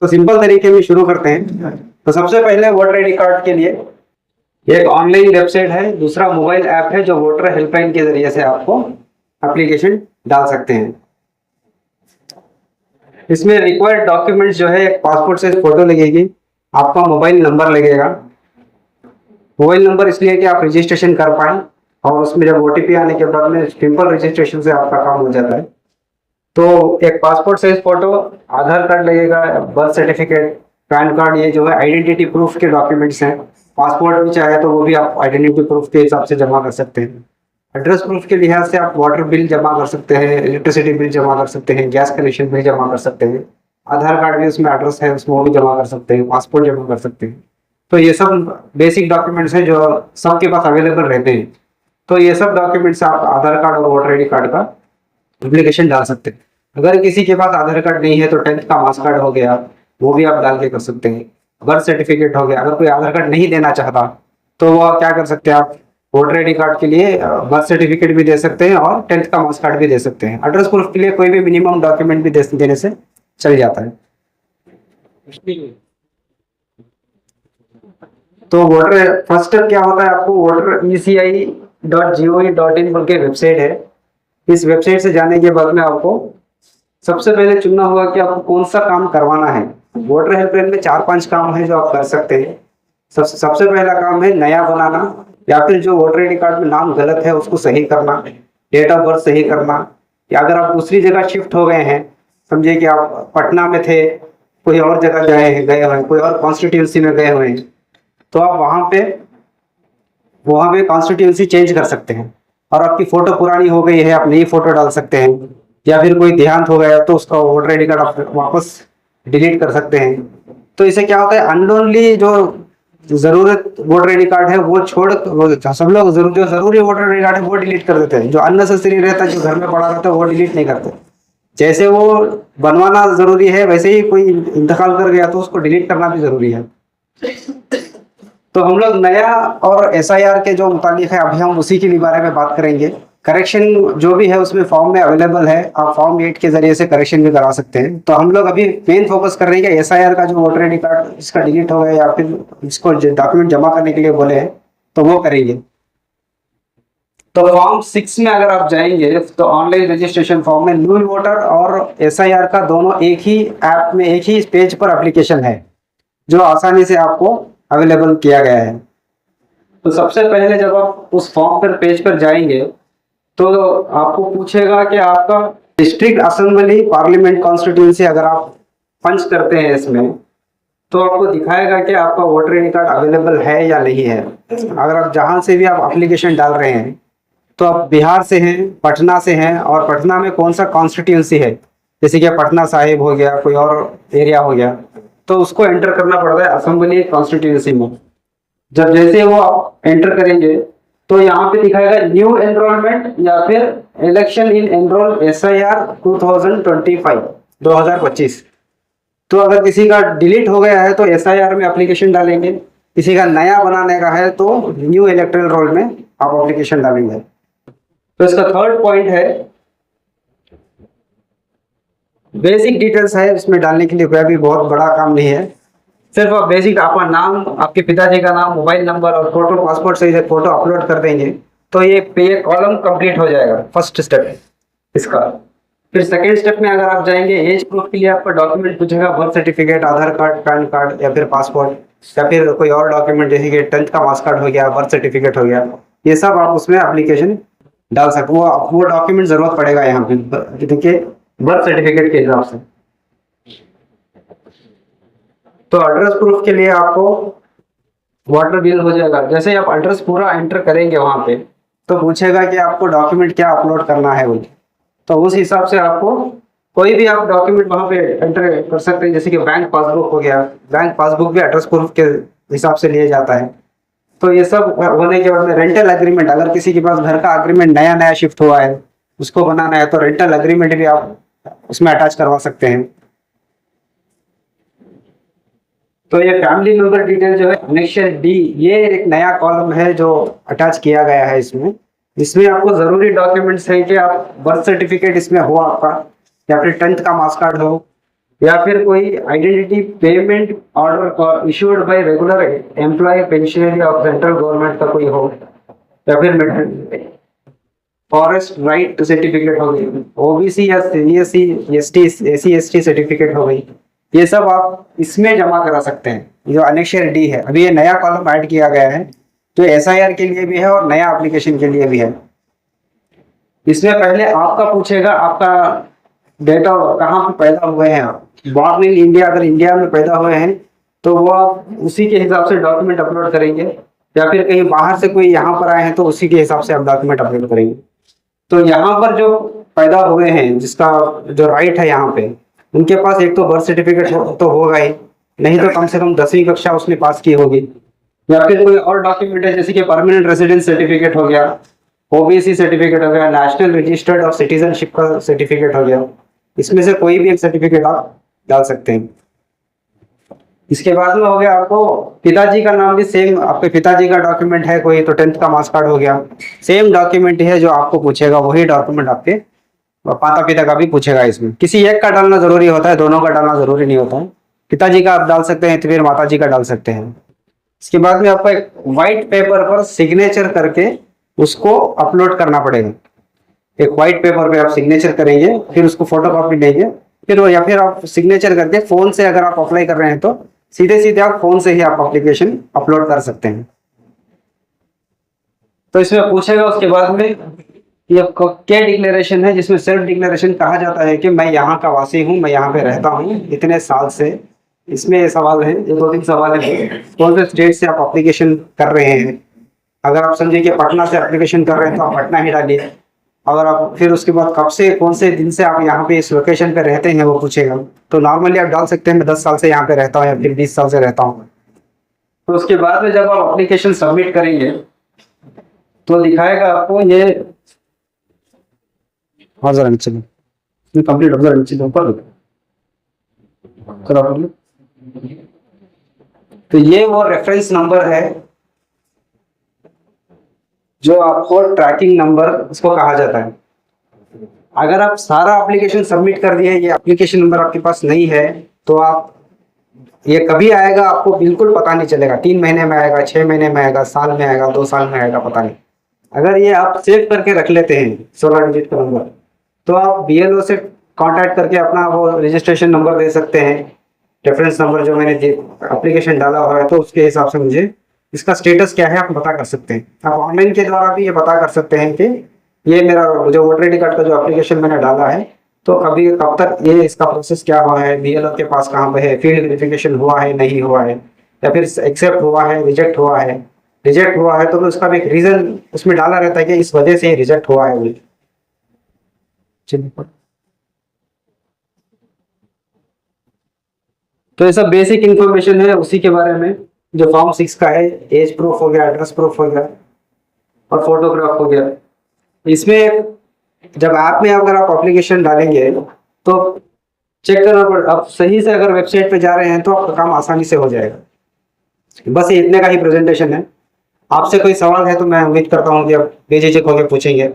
तो सिंपल तरीके में शुरू करते हैं। तो सबसे पहले वोटर आईडी कार्ड के लिए एक ऑनलाइन वेबसाइट है, दूसरा मोबाइल ऐप है जो वोटर हेल्पलाइन के जरिए से आपको एप्लीकेशन डाल सकते हैं। इसमें रिक्वायर्ड डॉक्यूमेंट्स जो है, एक पासपोर्ट साइज फोटो लगेगी, आपका मोबाइल नंबर लगेगा। मोबाइल नंबर इसलिए कि आप रजिस्ट्रेशन कर पाए, और उसमें जब ओटीपी आने के बाद में सिंपल रजिस्ट्रेशन से आपका काम हो जाता है। तो एक पासपोर्ट साइज फोटो, आधार कार्ड लगेगा, बर्थ सर्टिफिकेट, पैन कार्ड, ये जो है आइडेंटिटी प्रूफ के डॉक्यूमेंट्स हैं। पासपोर्ट भी चाहे तो वो भी आप आइडेंटिटी प्रूफ के हिसाब से जमा कर सकते हैं। एड्रेस प्रूफ के लिहाज से आप वाटर बिल जमा कर सकते हैं, इलेक्ट्रिसिटी बिल जमा कर सकते हैं, गैस कनेक्शन बिल जमा कर सकते हैं। आधार कार्ड भी उसमें एड्रेस है, उसमें वो भी जमा कर सकते हैं, पासपोर्ट जमा कर सकते हैं। तो ये सब बेसिक डॉक्यूमेंट्स हैं जो सबके पास अवेलेबल रहते हैं। तो ये सब डॉक्यूमेंट्स आप आधार कार्ड और वोटर आईडी कार्ड का एप्लीकेशन डाल सकते हैं। अगर किसी के पास आधार कार्ड नहीं है तो 10th का मार्क्स कार्ड हो गया, वो भी आप डाल के कर सकते हैं। बर्थ सर्टिफिकेट हो गया, अगर कोई आधार कार्ड नहीं देना चाहता तो वो क्या कर सकते हैं, आप वोटर आईडी कार्ड के लिए बर्थ सर्टिफिकेट भी दे सकते हैं और 10th का मार्क्स कार्ड भी दे सकते हैं। एड्रेस प्रूफ के लिए कोई भी मिनिमम डॉक्यूमेंट भी देने से चल जाता है। तो वोटर फर्स्ट स्टेप क्या होता है, आपको वोटर ECI.gov.in बोल के वेबसाइट है। इस वेबसाइट से जाने के बाद में आपको सबसे पहले चुनना होगा कि आपको कौन सा काम करवाना है। वोटर हेल्पलाइन में 4-5 काम है जो आप कर सकते हैं। सबसे पहला काम है नया बनाना, या फिर जो वोटर आईडी कार्ड में नाम गलत है उसको सही करना, डेट ऑफ बर्थ सही करना। या अगर आप दूसरी जगह शिफ्ट हो गए हैं, समझिए कि आप पटना में थे, कोई और जगह गए हुए हैं, कोई और कॉन्स्टिट्यूंसी में गए हुए हैं, तो आप वहां पे कॉन्स्टिट्यूंसी चेंज कर सकते हैं। और आपकी फोटो पुरानी हो गई है, आप नई फोटो डाल सकते हैं। या फिर कोई देहांत हो गया तो उसका वोटर आईडी कार्ड आप वापस डिलीट कर सकते हैं। तो इससे क्या होता है, अननोनली जो जरूरत वोटर आईडी कार्ड है वो छोड़, सब लोग जो जरूरी वोटर आईडी कार्ड है वो डिलीट कर देते हैं। जो अननेसेसरी रहता है, जो घर में पड़ा रहता है, वो डिलीट नहीं करते। जैसे वो बनवाना जरूरी है, वैसे ही कोई इंतकाल कर गया तो उसको डिलीट करना भी जरूरी है। तो हम लोग नया और एसआईआर के जो मुतालिक है, अभी हम उसी के बारे में बात करेंगे। करेक्शन जो भी है उसमें फॉर्म में अवेलेबल है, आप फॉर्म 8 के जरिए से करेक्शन भी करा सकते हैं। तो हम लोग अभी मेन फोकस कर रहे हैं कि एसआईआर का जो वोटर आईडी कार्ड इसका डिलीट हो गया या फिर इसको डॉक्यूमेंट जमा करने के लिए बोले हैं तो वो करेंगे। तो फॉर्म 6 में अगर आप जाएंगे तो ऑनलाइन रजिस्ट्रेशन फॉर्म में न्यू वोटर और एसआईआर का दोनों एक ही ऐप में, एक ही पेज पर एप्लीकेशन है जो आसानी से आपको अवेलेबल किया गया है। तो सबसे पहले जब आप उस फॉर्म पर पेज पर जाएंगे तो आपको पूछेगा कि आपका डिस्ट्रिक्ट असेंबली पार्लियामेंट कॉन्स्टिट्यूंसी अगर आप पंच करते हैं इसमें, तो आपको दिखाएगा कि आपका वोटर आईडी कार्ड अवेलेबल है या नहीं है। अगर आप जहां से भी आप एप्लीकेशन डाल रहे हैं, तो आप बिहार से हैं, पटना से हैं, और पटना में कौन सा कॉन्स्टिट्यूंसी है, जैसे कि पटना साहिब हो गया, कोई और एरिया हो गया, तो उसको एंटर करना पड़ता है असेंबली कॉन्स्टिट्यूंसी में। जब जैसे वो आप एंटर करेंगे तो यहाँ पे दिखाएगा न्यू एनरोलमेंट या फिर इलेक्शन इन एनरोल SIR 2025। तो अगर किसी का डिलीट हो गया है तो SIR में एप्लीकेशन डालेंगे, किसी का नया बनाने का है तो न्यू इलेक्टोरल रोल में आप एप्लीकेशन डालेंगे। तो इसका थर्ड पॉइंट है बेसिक डिटेल्स है, इसमें डालने के लिए कोई भी बहुत बड़ा काम नहीं है। सिर्फ आप बेसिक आपका नाम, आपके पिताजी का नाम, मोबाइल नंबर और photo, passport size photo upload कर देंगे तो ये कॉलम कंप्लीट हो जाएगा, फर्स्ट स्टेप इसका। फिर सेकेंड स्टेप में अगर आप जाएंगे, एज प्रूफ के लिए आपका डॉक्यूमेंट पूछेगा, बर्थ सर्टिफिकेट, आधार कार्ड, पैन कार्ड या फिर पासपोर्ट या फिर कोई और डॉक्यूमेंट, जैसे कि 10th का मार्क्स कार्ड हो गया, बर्थ सर्टिफिकेट हो गया, ये सब आप उसमें एप्लीकेशन डाल सकते। वो डॉक्यूमेंट जरूरत पड़ेगा यहाँ पे, देखिए बर्थ सर्टिफिकेट के हिसाब से। तो एड्रेस प्रूफ के लिए आपको वाटर बिल हो जाएगा। जैसे आप एड्रेस पूरा एंटर करेंगे वहां पे तो पूछेगा कि आपको डॉक्यूमेंट क्या अपलोड करना है बोलिए, तो उस हिसाब से आपको कोई भी आप डॉक्यूमेंट वहां पे एंटर कर सकते हैं। जैसे कि बैंक पासबुक हो गया, बैंक पासबुक भी एड्रेस प्रूफ के हिसाब से लिया जाता है। तो ये सब होने के बाद में रेंटल एग्रीमेंट, अगर किसी के पास घर का एग्रीमेंट नया शिफ्ट हुआ है उसको बनाना है तो रेंटल एग्रीमेंट भी आप उसमें अटैच करवा सकते हैं। तो ये फैमिली मेंबर डिटेल जो है एनेक्शन D, ये एक नया कॉलम है जो अटैच किया गया है इसमें। इसमें आपको जरूरी डॉक्यूमेंट्स है कि आप बर्थ सर्टिफिकेट इसमें हो आपका, या फिर 10th का मार्क्स कार्ड हो, या फिर कोई identity payment order issued by regular employee pensionary of central government का कोई हो, या फिर फॉरेस्ट राइट सर्टिफिकेट हो गई, ओबीसी या CSC ST AC ST certificate हो गई, ये सब आप इसमें जमा करा सकते हैं। जो अनेक्षर डी है, अभी ये नया कॉलम ऐड किया गया है, जो एसआईआर के लिए भी है और नया एप्लीकेशन के लिए भी है। इसमें पहले आपका पूछेगा, आपका डेटा कहाँ पे पैदा हुए हैं आप, बॉर्न इन इंडिया, अगर इंडिया में पैदा हुए हैं तो वो आप उसी के हिसाब से डॉक्यूमेंट अपलोड करेंगे, या फिर कहीं बाहर से कोई यहाँ पर आए हैं तो उसी के हिसाब से आप डॉक्यूमेंट अपलोड करेंगे। तो यहाँ पर जो पैदा हुए हैं, जिसका जो राइट है यहाँ पे, उनके पास एक तो बर्थ सर्टिफिकेट तो होगा ही, नहीं तो कम से कम 10वीं कक्षा उसने पास की होगी, या फिर कोई और डॉक्यूमेंट है जैसे कि परमानेंट रेजिडेंस सर्टिफिकेट हो गया, ओबीसी सर्टिफिकेट हो गया, नेशनल रजिस्टर्ड ऑफ सिटीजनशिप का सर्टिफिकेट हो गया, इसमें से कोई भी एक सर्टिफिकेट आप डाल सकते हैं। इसके बाद में हो गया आपको पिताजी का नाम भी सेम, आपके पिताजी का डॉक्यूमेंट है कोई तो 10th का मार्क्स कार्ड हो गया, सेम डॉक्यूमेंट है जो आपको पूछेगा, वही डॉक्यूमेंट आपके माता पिता का भी पूछेगा। इसमें किसी एक का डालना जरूरी होता है, दोनों का डालना जरूरी नहीं होता है। पिताजी का आप डाल सकते हैं तो फिर माता जी का डाल सकते हैं। इसके बाद में आपको एक व्हाइट पेपर पर सिग्नेचर करके उसको अपलोड करना पड़ेगा। एक व्हाइट पेपर पे आप सिग्नेचर करेंगे, फिर उसको फोटो कॉपी लेंगे, फिर वो, या फिर आप सिग्नेचर करके फोन से अगर आप अप्लाई कर रहे हैं तो सीधे सीधे आप फोन से ही आप एप्लीकेशन अपलोड कर सकते हैं। तो इसमें पूछेगा उसके बाद में ये क्या डिक्लेरेशन है, जिसमें सेल्फ डिक्लेरेशन कहा जाता है कि मैं यहाँ का वासी हूँ, मैं यहाँ पे रहता हूँ इतने साल से। इसमें ये सवाल है, ये 2-3 सवाल है, कौन से स्टेट से आप एप्लीकेशन कर रहे हैं। अगर आप समझिए कि पटना से एप्लीकेशन कर रहे हैं तो आप पटना ही डालिए। अगर आप फिर उसके बाद कब से, कौन से दिन से आप यहाँ पे इस लोकेशन पे रहते हैं वो पूछेगा, तो नॉर्मली आप डाल सकते हैं मैं 10 साल से यहाँ पे रहता हूँ या फिर 20 साल से रहता हूँ। तो उसके बाद में जब आप एप्लीकेशन सबमिट करेंगे तो दिखाएगा आपको ये, हाँ जरा नीचे कंप्लीट हो, जरा नीचे ऊपर तो ये वो रेफरेंस नंबर है जो आपको ट्रैकिंग नंबर उसको कहा जाता है। अगर आप सारा एप्लीकेशन सबमिट कर दिए, ये एप्लीकेशन नंबर आपके पास नहीं है, तो आप ये कभी आएगा आपको बिल्कुल पता नहीं चलेगा। 3 महीने में आएगा, 6 महीने में आएगा, साल में आएगा, 2 साल में आएगा, पता नहीं। अगर ये आप सेव करके रख लेते हैं 16 डिजिट का नंबर, तो आप बीएलओ से कांटेक्ट करके अपना वो रजिस्ट्रेशन नंबर दे सकते हैं, रेफरेंस नंबर जो मैंने एप्लीकेशन डाला हुआ है, तो उसके हिसाब से मुझे इसका स्टेटस क्या है आप पता कर सकते हैं। आप ऑनलाइन के द्वारा भी ये पता कर सकते हैं कि ये मेरा जो वोटर आई डी कार्ड का जो एप्लीकेशन मैंने डाला है, तो कभी कब तक ये इसका प्रोसेस क्या हुआ है, बीएलओ के पास कहाँ पे है, फील्ड वेरिफिकेशन हुआ है नहीं हुआ है, या फिर एक्सेप्ट हुआ है, रिजेक्ट हुआ है। रिजेक्ट हुआ है तो उसका भी एक रीजन उसमें डाला रहता है कि इस वजह से रिजेक्ट हुआ है। तो ये सब बेसिक इंफॉर्मेशन है उसी के बारे में जो फॉर्म 6 का है। एज प्रूफ हो गया, एड्रेस प्रूफ हो गया और फोटोग्राफ हो गया। इसमें जब ऐप में अगर आप एप्लीकेशन डालेंगे तो चेक करना पड़ेगा, आप सही से अगर वेबसाइट पे जा रहे हैं तो आपका काम आसानी से हो जाएगा। बस ये इतने का ही प्रेजेंटेशन है। आपसे कोई सवाल है तो मैं उम्मीद करता हूँ कि आप बेझिझक होकर पूछेंगे।